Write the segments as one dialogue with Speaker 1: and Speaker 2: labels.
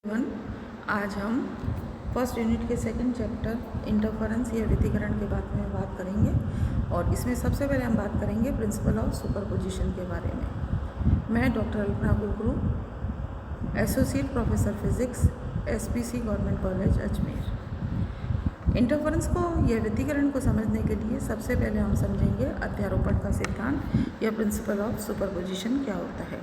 Speaker 1: One आज हम first unit के सेकंड चैप्टर इंटरफेरेंस या व्यतिकरण के बारे में बात करेंगे और इसमें सबसे पहले हम बात करेंगे प्रिंसिपल ऑफ सुपरपोजिशन के बारे में। मैं डॉक्टर अल्पना गुरु, associate professor physics, SPC government college Ajmer. Interference को या व्यतिकरण को समझने के लिए सबसे पहले हम समझेंगे अध्यारोपण का सिद्धांत या प्रिंसिपल ऑफ सुपरपोजिशन क्या होता है।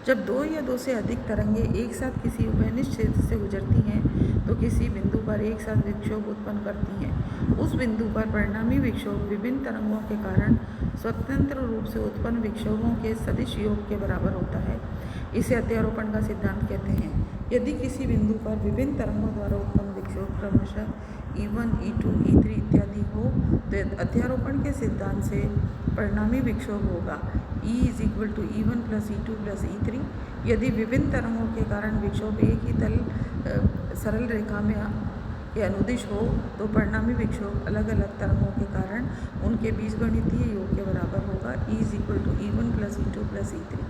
Speaker 1: जब दो या दो से अधिक तरंगें एक साथ किसी उभयनिष्ठ क्षेत्र से गुजरती हैं तो किसी बिंदु पर एक साथ विक्षोभ उत्पन्न करती हैं। उस बिंदु पर परिणामी विक्षोभ विभिन्न तरंगों के कारण स्वतंत्र रूप से उत्पन्न विक्षोभों के सदिश योग के बराबर होता है। इसे अध्यारोपण का सिद्धांत कहते हैं। यदि किसी बिंदु पर विभिन्न तरंगों द्वारा उत्पन्न विक्षोभ क्रमशः E1, E2, E3 इत्यादि हो तो अध्यारोपण के सिद्धांत से परिणामी विक्षोभ होगा E = E1 + E2 + E3। यदि विभिन्न तरंगों के कारण विक्षोभ एक ही सरल रेखा में के अनुदिश हो तो परिणामी विक्षोभ अलग अलग तरंगों के कारण उनके बीजगणितीय योग के बराबर होगा E = E1 + E2 + E3।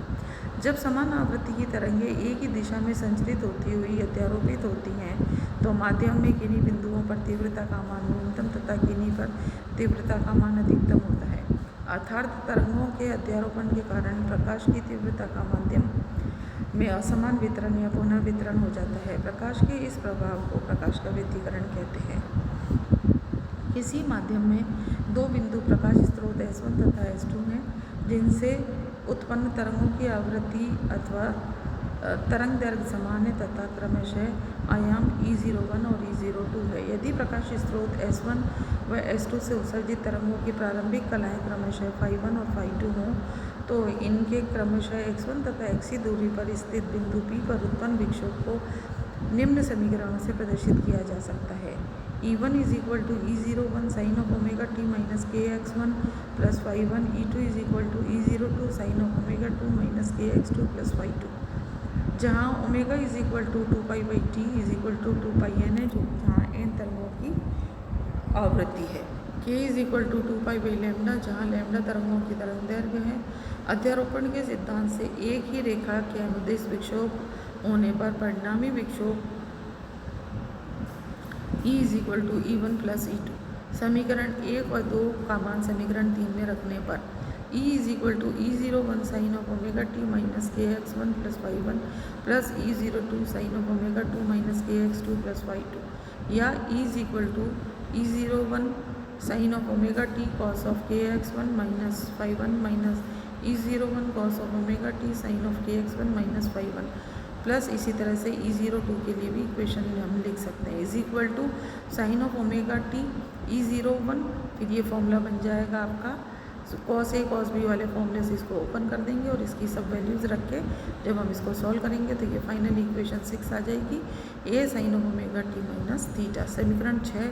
Speaker 1: जब समान आवृत्ति की तरंगें एक ही दिशा में संचरित होती हुई अध्यारोपित होती हैं तो माध्यम में किन्हीं बिंदुओं पर तीव्रता का मान न्यूनतम तथा किन्हीं पर तीव्रता का मान अधिकतम होता है। अर्थात तरंगों के अध्यारोपण के कारण प्रकाश की तीव्रता का माध्यम में असमान वितरण या पुनर्वितरण हो जाता है। प्रकाश के इस प्रभाव को प्रकाश का व्यतिकरण कहते हैं। किसी माध्यम में दो बिंदु प्रकाश स्रोत S1 तथा S2 हैं जिनसे उत्पन्न तरंगों की आवृत्ति अथवा तरंग दैर्घ्य समान है तथा क्रमशः आयाम E01 और E02 है। यदि प्रकाश स्रोत S1 व S2 से उत्सर्जित तरंगों की प्रारंभिक कलाएँ क्रमशः φ1 और φ2 हों तो इनके क्रमशः x1 तथा x दूरी पर स्थित बिंदु P पर उत्पन्न विक्षोभ को निम्न समीकरणों से प्रदर्शित किया जा सकता है। E1 = E01 sin of omega t minus kx1 plus φ1। E2 = E02 sin of omega 2 minus kx2 plus φ2। जहाँ ओमेगा = 2π/t = 2πn है, जो जहाँ n तरंगों की आवृत्ति है। k = 2π/λ, जहाँ लैम्डा तरंगों की तरंग दैर्घ्य है। अध्यारोपण के सिद्धांत से एक ही रेखा के अनुदिश विक्षोभ होने पर परिणामी विक्षोभ E = E1 + E2। समीकरण 1 और 2 का मान समीकरण 3 में रखने पर E = E01 sin of omega t minus kx1 plus φ1 plus E02 sin of omega 2 minus kx2 plus φ2, या E = E01 sin of omega t cos of kx1 minus φ1 minus E01 cos of omega t sin of kx1 minus φ1 plus इसी तरह से E02 के लिए भी equation हम लिख सकते हैं = sin of omega t E01। फिर ये फॉर्मूला बन जाएगा आपका cos A cos B वाले फॉर्मूले से इसको ओपन कर देंगे और इसकी सब वैल्यूज़ रख के जब हम इसको सॉल्व करेंगे तो ये फाइनल इक्वेशन 6 आ जाएगी A sin of omega t minus theta. समीकरण 6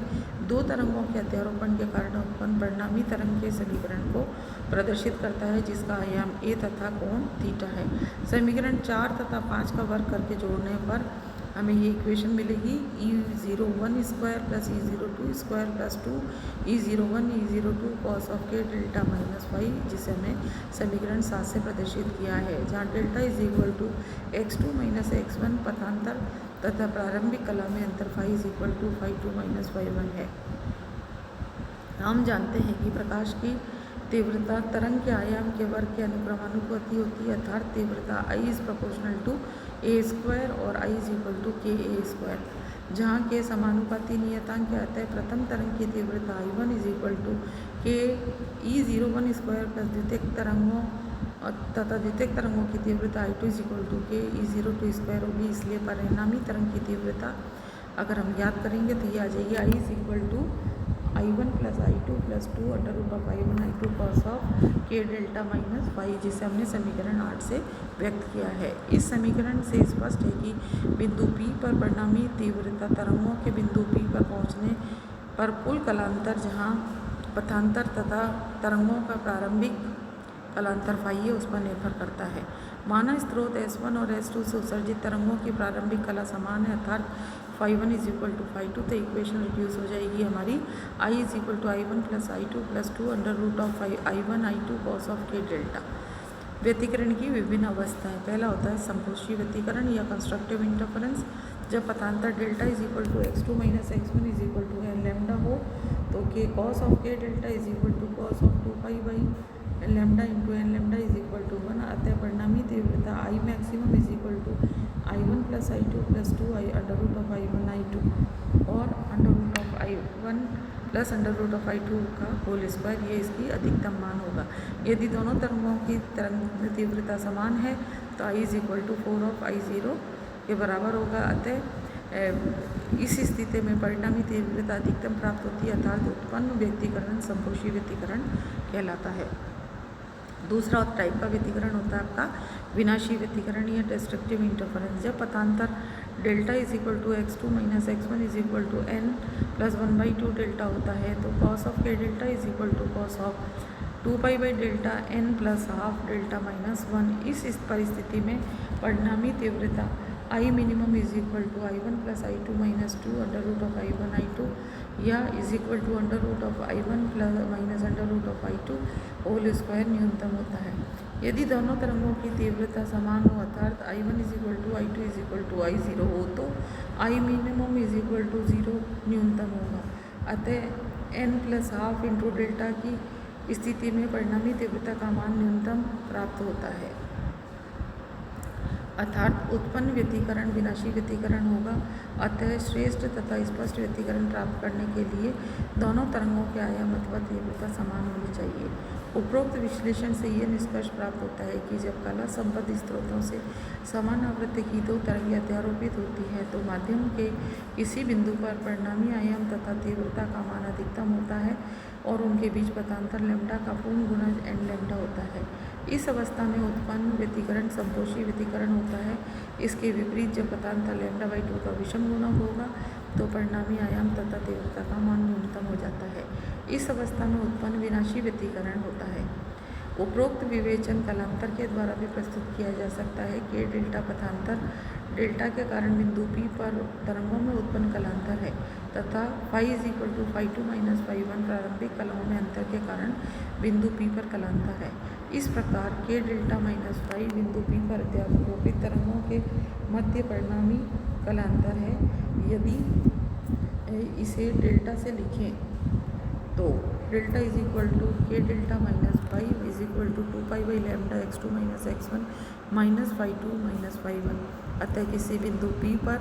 Speaker 1: दो तरंगों के अध्यारोपण के कारण उत्पन्न परिणामी तरंग के समीकरण को प्रदर्शित करता है जिसका आयाम A तथा कोण थीटा है। समीकरण 4 तथा 5 का वर्ग करके जोड़ने पर हमें ये इक्वेशन मिलेगी E01² + E02² + 2 E01 E02 cos of k delta minus phi, जिसे हमने समीकरण 7 से प्रदर्शित किया है, जहाँ डेल्टा = x2 - x1 पथांतर तथा प्रारंभिक कला में अंतर फाई = φ2 - φ1 है। हम जानते हैं कि प्रकाश की तीव्रता तरंग के आयाम के वर्ग के अनुक्रमानुपाती होती है, अर्थात तीव्रता I = a² और I = ka², जहाँ के समानुपाती नियतांक के अतः प्रथम तरंग की तीव्रता I1 = k E01² प्लस द्वितीयक तरंगों तथा द्वितीयक तरंगों की तीव्रता I2 = k E02² होगी। इसलिए परिणामी तरंग की तीव्रता अगर हम याद करेंगे तो ये आ जाएगी I = I1 + I2 + 2 √I1 I2 cos of k delta minus phi, जिसे हमने समीकरण 8 से व्यक्त किया है। इस समीकरण से स्पष्ट है कि बिंदु P पर परिणामी तीव्रता तरंगों के बिंदु P पर पहुंचने पर कुल कलांतर, जहां पथांतर तथा तरंगों का प्रारंभिक कलांतर फाई है, उस पर निर्भर करता है। माना स्रोत S1 और S2 से उत्सर्जित तरंगों की प्रारंभिक कला समान है, अर्थात φ1 = φ2, तो इक्वेशन रिड्यूस हो जाएगी हमारी I = I1 + I2 + 2 √I1 I2 cos of k delta. व्यतिकरण की विभिन्न अवस्थाएं। पहला होता है संपोषी व्यतिकरण या कंस्ट्रक्टिव इंटरफेरेंस। जब पथांतर delta is equal to x2 minus x1 is equal to n lambda हो तो के कॉस ऑफ के delta is equal to cos of 2 by lambda into n lambda is equal to 1। अतः परिणामी तीव्रता I maximum is equal to I1 plus I2 plus 2 under root of I1 I2 और under root of I1 plus under root of I2 का whole square, ये इसकी अधिकतम मान होगा। यदि दोनों तरंगों की तरंग तीव्रता समान है तो I is equal to 4 of I0 के बराबर होगा। अतः इस स्थिति में परिणामी तीव्रता अधिकतम प्राप्त होती है, अर्थात उत्पन्न व्यतिकरण संपोषी व्यतिकरण कहलाता है। दूसरा टाइप का व्यतिकरण होता है आपका विनाशी व्यतिकरण या डिस्ट्रक्टिव इंटरफेरेंस। जब पथांतर delta is equal to x2 minus x1 is equal टू n प्लस 1/2 डेल्टा होता है तो कॉस ऑफ के delta is equal to cos of 2 pi by delta n plus half delta minus 1। इस परिस्थिति में परिणामी तीव्रता I minimum is equal to I1 plus I2 minus 2 under root of I1 I2 या is equal to under root of I1 plus minus under root of I2 whole square न्यूनतम होता है। यदि दोनों तरंगों की तीव्रता समान हो अर्थात I1 is equal to I2 is equal to I0 हो तो I minimum is equal to 0 न्यूनतम होगा। अतः n plus half into delta की स्थिति में परिणामी तीव्रता का मान न्यूनतम प्राप्त होता है, अर्थात उत्पन्न व्यतिकरण विनाशी व्यतिकरण होगा। अतः श्रेष्ठ तथा स्पष्ट व्यतिकरण प्राप्त करने के लिए दोनों तरंगों के आयाम अथवा तीव्रता समान होनी चाहिए। उपरोक्त विश्लेषण से यह निष्कर्ष प्राप्त होता है कि जब कला संबद्ध स्रोतों से समान आवृत्ति की दो तरंगें अध्यारोपित होती हैं तो माध्यम के किसी बिंदु पर परिणामी आयाम तथा तीव्रता का मान अधिकतम होता है और उनके बीच पथांतर लैम्डा का पूर्ण गुणज n लैम्डा होता है। इस अवस्था में उत्पन्न व्यतिकरण संपोषी व्यतिकरण होता है। इसके विपरीत जब पथांतर λ/2 का विषम गुणक होगा तो परिणामी आयाम तथा तीव्रता का मान न्यूनतम हो जाता है। इस अवस्था में उत्पन्न विनाशी व्यतिकरण होता है। उपरोक्त विवेचन कलांतर के द्वारा भी प्रस्तुत किया जा सकता है कि डेल्टा पथांतर डेल्टा के कारण बिंदु P पर तरंगों में उत्पन्न कलांतर है तथा phi is equal to phi2 minus phi1 प्रारंभिक कलाओं में अंतर के कारण बिंदु P पर कलांतर है। इस प्रकार k डेल्टा माइनस phi बिंदु P पर अध्यारोपित तरंगों के मध्य परिणामी कलांतर है। यदि इसे डेल्टा से लिखें तो delta is equal to k delta minus phi is equal to 2 pi by lambda x2 minus x1 minus phi2 minus phi1। अतः किसी बिंदु P पर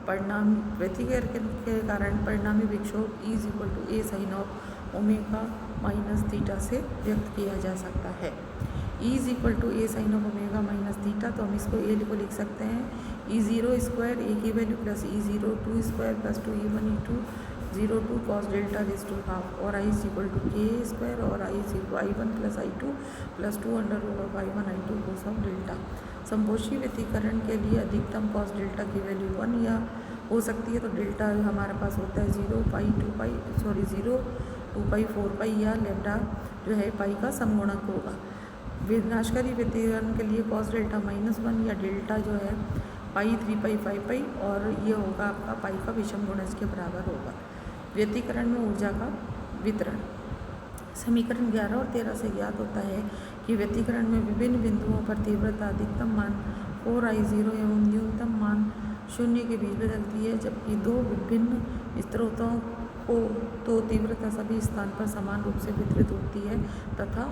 Speaker 1: परिणामी व्यतिकरण के कारण परिणामी विक्षोभ E is equal to a sine of omega minus theta से व्यक्त किया जा सकता है। E is equal to a sine of omega minus theta, तो हम इसको a को लिख सकते हैं E0 स्क्वायर a की value plus E02 square plus 2E1 E2 02 cos delta raise to half और I is equal to k square और I is equal I1 plus I2 plus 2 under root of I1 I2 cos of delta. संपोषी व्यतिकरण के लिए अधिकतम cos delta की value 1 या हो सकती है तो डेल्टा हमारे पास होता है 0 पाई 2 पाई 4 पाई या लैम्डा जो है पाई का समगुणक होगा। विनाशकारी व्यतिकरण के लिए कॉस डेल्टा -1 या डेल्टा जो है पाई 3 पाई 5 पाई और ये होगा आपका पाई का विषम गुणज के बराबर होगा। व्यतिकरण में ऊर्जा का वितरण समीकरण 11 और 13 से ज्ञात होता है कि व्यतिकरण में विभिन्न बिंदुओं पर तीव्रता अधिकतम मान 4I0 एवं न्यूनतम मान 0 के बीच बदलती है, जबकि दो विभिन्न स्रोतों को तो तीव्रता सभी स्थान पर समान रूप से वितरित होती है तथा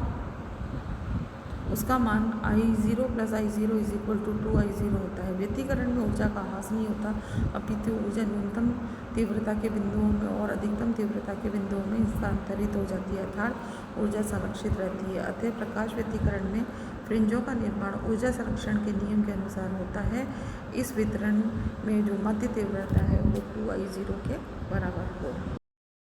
Speaker 1: उसका मान I0 plus I0 is equal to 2I0 होता है। व्यतिकरण में ऊर्जा का ह्रास नहीं होता, अपितु ऊर्जा न्यूनतम तीव्रता के बिंदुओं में और अधिकतम तीव्रता के बिंदुओं में स्थानांतरित हो जाती है, अर्थात ऊर्जा संरक्षित रहती है। अतः प्रकाश व्यतिकरण में फ्रिंजों का निर्माण ऊर्जा संरक्षण के नियम के अनुसार होता है। इस वितरण में जो मध्य तीव्रता है वो 2I0 के बराबर हो।